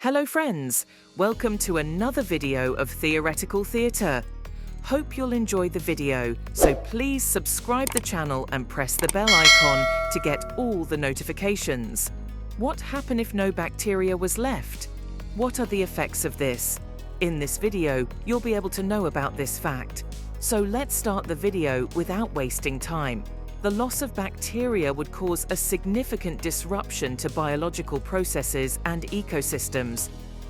Hello friends, welcome to another video of Theoretical Theatre. Hope you'll enjoy the video, so please subscribe the channel and press the bell icon to get all the notifications. What happens if no bacteria was left? What are the effects of this? In this video, you'll be able to know about this fact. So let's start the video without wasting time. The loss of bacteria would cause a significant disruption to biological processes and ecosystems.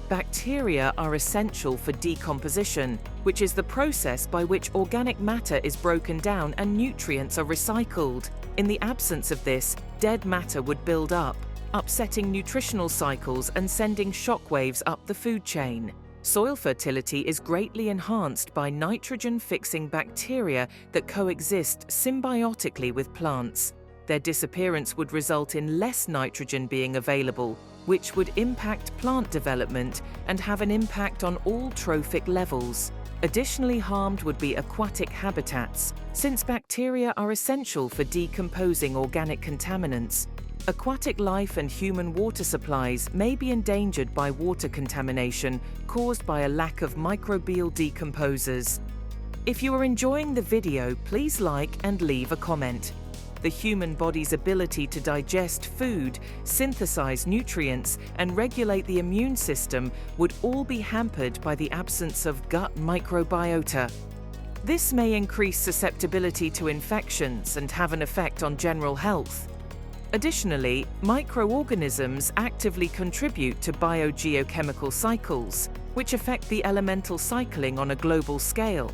Bacteria are essential for decomposition, which is the process by which organic matter is broken down and nutrients are recycled. In the absence of this, dead matter would build up, upsetting nutritional cycles and sending shockwaves up the food chain. Soil fertility is greatly enhanced by nitrogen-fixing bacteria that coexist symbiotically with plants. Their disappearance would result in less nitrogen being available, which would impact plant development and have an impact on all trophic levels. Additionally harmed would be aquatic habitats, since bacteria are essential for decomposing organic contaminants. Aquatic life and human water supplies may be endangered by water contamination caused by a lack of microbial decomposers. If you are enjoying the video, please like and leave a comment. The human body's ability to digest food, synthesize nutrients, and regulate the immune system would all be hampered by the absence of gut microbiota. This may increase susceptibility to infections and have an effect on general health. Additionally, microorganisms actively contribute to biogeochemical cycles, which affect the elemental cycling on a global scale.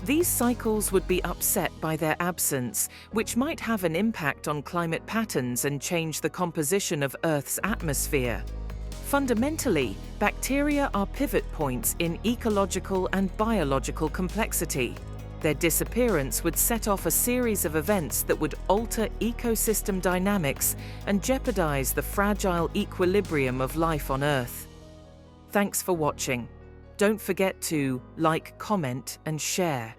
These cycles would be upset by their absence, which might have an impact on climate patterns and change the composition of Earth's atmosphere. Fundamentally, bacteria are pivot points in ecological and biological complexity. Their disappearance would set off a series of events that would alter ecosystem dynamics and jeopardize the fragile equilibrium of life on Earth. Thanks for watching. Don't forget to like, comment, and share.